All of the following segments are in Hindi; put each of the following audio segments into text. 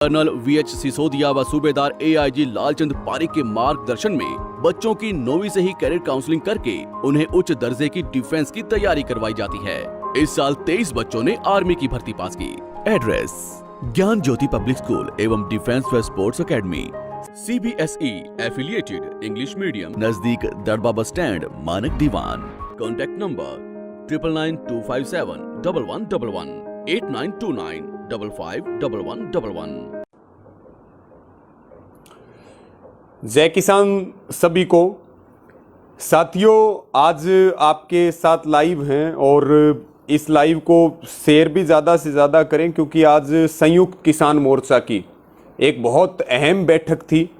कर्नल वीएच सिसोदिया व सूबेदार एआईजी लालचंद पारिक के मार्गदर्शन में बच्चों की 9वीं से ही कैरियर काउंसलिंग करके उन्हें उच्च दर्जे की डिफेंस की तैयारी करवाई जाती है। इस साल 23 बच्चों ने आर्मी की भर्ती पास की। एड्रेस: ज्ञान ज्योति पब्लिक स्कूल एवं डिफेंस व sports academy, CBSE affiliated English medium, नजदीक दड़बा बस स्टैंड, मानक दीवान। Contact number 9992571111 8929551111। जय किसान सभी को। साथियों, आज आपके साथ लाइव हैं और इस लाइव को शेयर भी ज़्यादा से ज़्यादा करें, क्योंकि आज संयुक्त किसान मोर्चा की एक बहुत अहम बैठक थी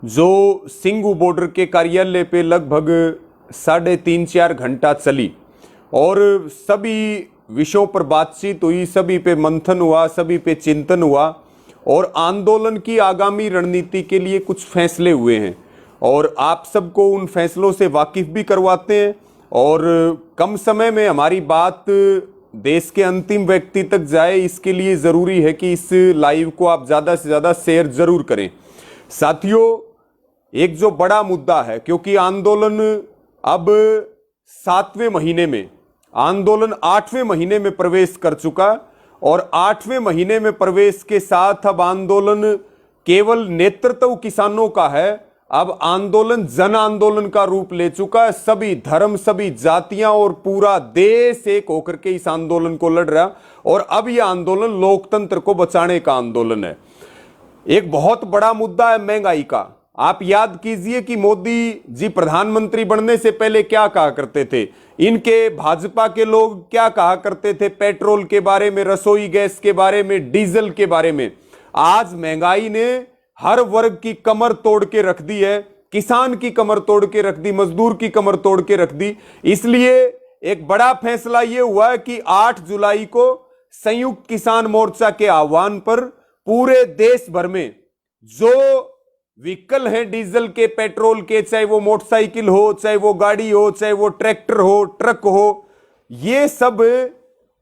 जो सिंघू बॉर्डर के कार्यालय पे लगभग 3.5-4 घंटा चली और सभी विषयों पर बातचीत हुई, सभी पे मंथन हुआ, सभी पे चिंतन हुआ और आंदोलन की आगामी रणनीति के लिए कुछ फैसले हुए हैं और आप सबको उन फैसलों से वाकिफ भी करवाते हैं। और कम समय में हमारी बात देश के अंतिम व्यक्ति तक जाए, इसके लिए ज़रूरी है कि इस लाइव को आप ज़्यादा से ज़्यादा शेयर ज़रूर करें। साथियों, एक जो बड़ा मुद्दा है, क्योंकि आंदोलन अब 7वें महीने में, आंदोलन 8वें महीने में प्रवेश कर चुका और 8वें महीने में प्रवेश के साथ अब आंदोलन केवल नेतृत्व किसानों का है, अब आंदोलन जन आंदोलन का रूप ले चुका है। सभी धर्म, सभी जातियां और पूरा देश एक होकर के इस आंदोलन को लड़ रहा और अब यह आंदोलन लोकतंत्र को बचाने का आंदोलन है। एक बहुत बड़ा मुद्दा है महंगाई का। आप याद कीजिए कि मोदी जी प्रधानमंत्री बनने से पहले क्या कहा करते थे, इनके भाजपा के लोग क्या कहा करते थे पेट्रोल के बारे में, रसोई गैस के बारे में, डीजल के बारे में। आज महंगाई ने हर वर्ग की कमर तोड़ के रख दी है, किसान की कमर तोड़ के रख दी, मजदूर की कमर तोड़ के रख दी। इसलिए एक बड़ा फैसला यह हुआ है कि 8 जुलाई को संयुक्त किसान मोर्चा के आह्वान पर पूरे देश भर में जो व्हीकल हैं डीजल के, पेट्रोल के, चाहे वो मोटरसाइकिल हो, चाहे वो गाड़ी हो, चाहे वो ट्रैक्टर हो, ट्रक हो, ये सब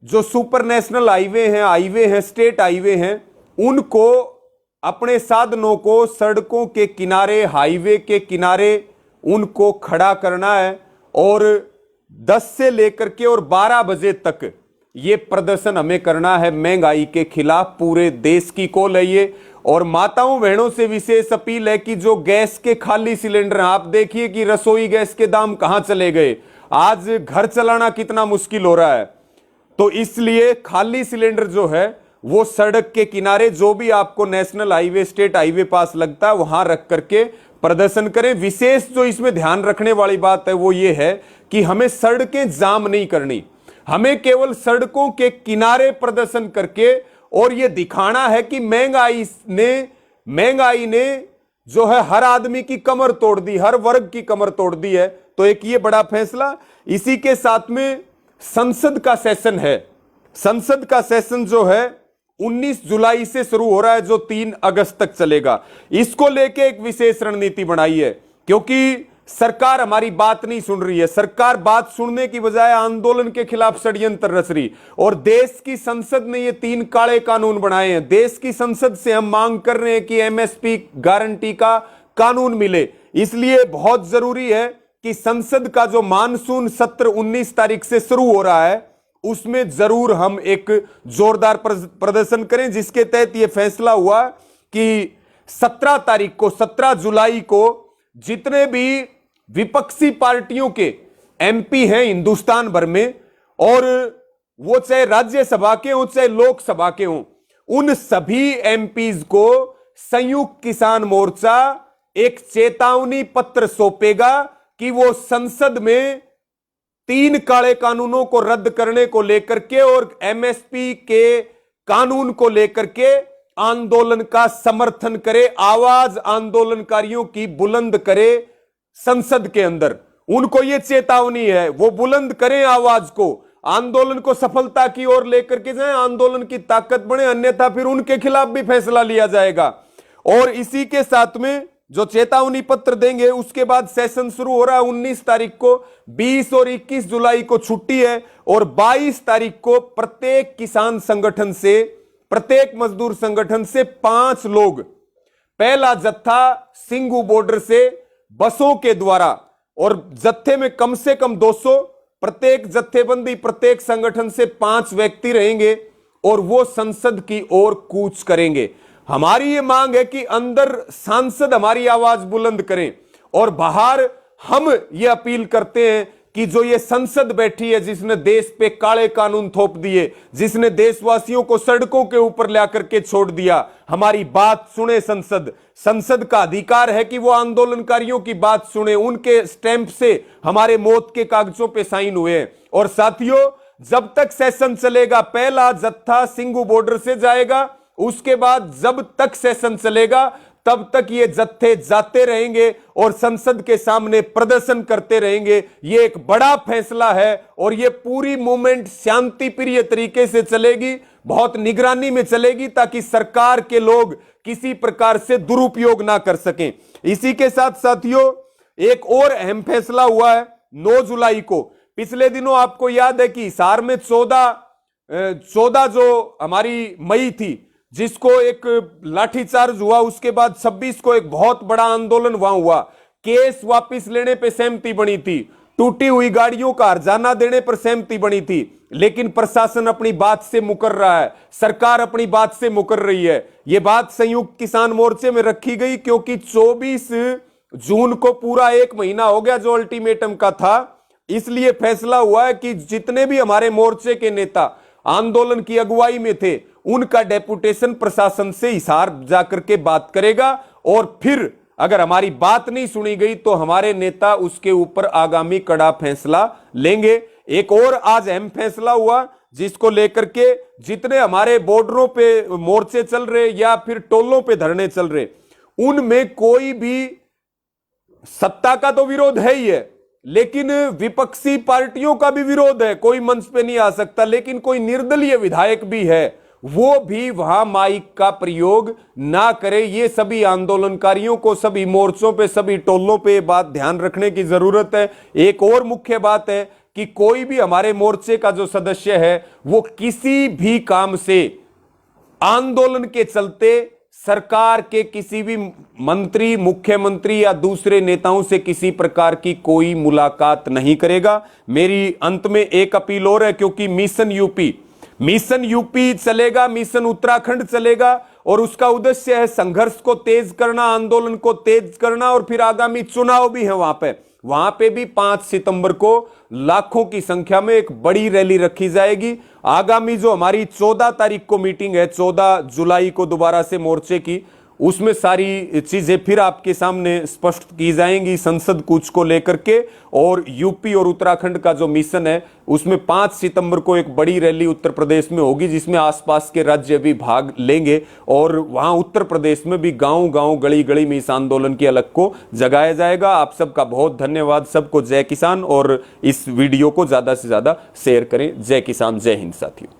जो सुपर नेशनल हाईवे हैं, स्टेट हाईवे हैं, उनको अपने साधनों को सड़कों के किनारे, हाईवे के किनारे उनको खड़ा करना है और 10 से लेकर के और 12 बजे तक ये प्रदर्शन हमें करना है महंगाई के खिलाफ। पूरे देश की कॉल है ये। और माताओं बहनों से विशेष अपील है कि जो गैस के खाली सिलेंडर, आप देखिए कि रसोई गैस के दाम कहां चले गए, आज घर चलाना कितना मुश्किल हो रहा है। तो इसलिए खाली सिलेंडर जो है वो सड़क के किनारे, जो भी आपको नेशनल हाईवे, स्टेट हाईवे पास लगता है, वहां रख करके प्रदर्शन करें। विशेष जो इसमें ध्यान रखने वाली बात है वो ये है कि हमें सड़कें जाम नहीं करनी, हमें केवल सड़कों के किनारे प्रदर्शन करके और ये दिखाना है कि महंगाई ने जो है हर आदमी की कमर तोड़ दी, हर वर्ग की कमर तोड़ दी है। तो एक ये बड़ा फैसला। इसी के साथ में संसद का सेशन है। संसद का सेशन जो है 19 जुलाई से शुरू हो रहा है, जो 3 अगस्त तक चलेगा। इसको लेके एक विशेष रणनीति बनाई है, क्योंकि सरकार हमारी बात नहीं सुन रही है। सरकार बात सुनने की बजाय आंदोलन के खिलाफ षड्यंत्र रच रही और देश की संसद ने ये 3 काले कानून बनाए हैं। देश की संसद से हम मांग कर रहे हैं कि MSP गारंटी का कानून मिले। इसलिए बहुत जरूरी है कि संसद का जो मानसून सत्र 19 तारीख से शुरू हो रहा है, उसमें जरूर हम एक जोरदार प्रदर्शन करें, जिसके तहत यह फैसला हुआ कि 17 जुलाई को जितने भी विपक्षी पार्टियों के MP हैं हिंदुस्तान भर में, और वो चाहे राज्यसभा के हों चाहे लोकसभा के हों, उन सभी MPs को संयुक्त किसान मोर्चा एक चेतावनी पत्र सौंपेगा कि वो संसद में 3 काले कानूनों को रद्द करने को लेकर के और MSP के कानून को लेकर के आंदोलन का समर्थन करे, आवाज आंदोलनकारियों की बुलंद करे संसद के अंदर। उनको यह चेतावनी है, वो बुलंद करें आवाज को, आंदोलन को सफलता की ओर लेकर के जाएं, आंदोलन की ताकत बढ़े, अन्यथा फिर उनके खिलाफ भी फैसला लिया जाएगा। और इसी के साथ में जो चेतावनी पत्र देंगे, उसके बाद सेशन शुरू हो रहा है 19 तारीख को, 20 और 21 जुलाई को छुट्टी है और 22 तारीख को प्रत्येक किसान संगठन से प्रत्येक मजदूर संगठन से 5 लोग पहला जत्था सिंगू बॉर्डर से बसों के द्वारा, और जत्थे में कम से कम 200, प्रत्येक जत्थेबंदी प्रत्येक संगठन से 5 व्यक्ति रहेंगे और वो संसद की ओर कूच करेंगे। हमारी ये मांग है कि अंदर सांसद हमारी आवाज बुलंद करें और बाहर हम ये अपील करते हैं कि जो ये संसद बैठी है, जिसने देश पे काले कानून थोप दिए, जिसने देशवासियों को सड़कों के ऊपर ला करके छोड़ दिया, हमारी बात सुने संसद। संसद का अधिकार है कि वो आंदोलनकारियों की बात सुने। उनके स्टैंप से हमारे मौत के कागजों पे साइन हुए हैं। और साथियों, जब तक सेशन चलेगा, पहला जत्था सिंगू बॉर्डर से जाएगा, उसके बाद जब तक सेशन चलेगा तब तक ये जत्थे जाते रहेंगे और संसद के सामने प्रदर्शन करते रहेंगे। ये एक बड़ा फैसला है और ये पूरी मूवमेंट शांति प्रिय तरीके से चलेगी, बहुत निगरानी में चलेगी, ताकि सरकार के लोग किसी प्रकार से दुरुपयोग ना कर सकें। इसी के साथ साथियों, एक और अहम फैसला हुआ है 9 जुलाई को। पिछले दिनों आपको याद है कि हिसार में 14 जो हमारी मई थी, जिसको एक लाठीचार्ज हुआ, उसके बाद 26 को एक बहुत बड़ा आंदोलन वहां हुआ। केस वापस लेने पे सहमति बनी थी, टूटी हुई गाड़ियों का हर्जाना देने पर सहमति बनी थी, लेकिन प्रशासन अपनी बात से मुकर रहा है, सरकार अपनी बात से मुकर रही है। यह बात संयुक्त किसान मोर्चे में रखी गई, क्योंकि 24 जून को पूरा 1 महीना हो गया जो अल्टीमेटम का था। इसलिए फैसला हुआ है कि जितने भी हमारे मोर्चे के नेता आंदोलन की अगुवाई में थे, उनका डेपुटेशन प्रशासन से हिसार जाकर के बात करेगा, और फिर अगर हमारी बात नहीं सुनी गई तो हमारे नेता उसके ऊपर आगामी कड़ा फैसला लेंगे। एक और आज अहम फैसला हुआ, जिसको लेकर के जितने हमारे बॉर्डरों पे मोर्चे चल रहे या फिर टोलों पे धरने चल रहे, उनमें कोई भी सत्ता का तो विरोध है ही है, लेकिन विपक्षी पार्टियों का भी विरोध है। कोई मंच पे नहीं आ सकता, लेकिन कोई निर्दलीय विधायक भी है, वो भी वहां माइक का प्रयोग ना करे। ये सभी आंदोलनकारियों को सभी मोर्चों पे, सभी टोलों पे बात ध्यान रखने की जरूरत है। एक और मुख्य बात है कि कोई भी हमारे मोर्चे का जो सदस्य है, वो किसी भी काम से आंदोलन के चलते सरकार के किसी भी मंत्री, मुख्यमंत्री या दूसरे नेताओं से किसी प्रकार की कोई मुलाकात नहीं करेगा। मेरी अंत में एक अपील और है, क्योंकि मिशन यूपी चलेगा, मिशन उत्तराखंड चलेगा, और उसका उद्देश्य है संघर्ष को तेज करना, आंदोलन को तेज करना, और फिर आगामी चुनाव भी है वहां पे भी 5 सितंबर को लाखों की संख्या में एक बड़ी रैली रखी जाएगी। आगामी जो हमारी 14 तारीख को मीटिंग है, 14 जुलाई को दोबारा से मोर्चे की, उसमें सारी चीजें फिर आपके सामने स्पष्ट की जाएंगी संसद कूच को लेकर के। और यूपी और उत्तराखंड का जो मिशन है, उसमें 5 सितंबर को एक बड़ी रैली उत्तर प्रदेश में होगी, जिसमें आसपास के राज्य भी भाग लेंगे, और वहां उत्तर प्रदेश में भी गांव-गांव, गली-गली में इस आंदोलन की अलख को जगाया जाएगा। आप सबका बहुत धन्यवाद। सबको जय किसान, और इस वीडियो को ज्यादा से ज्यादा शेयर करें। जय किसान, जय हिंद साथियों।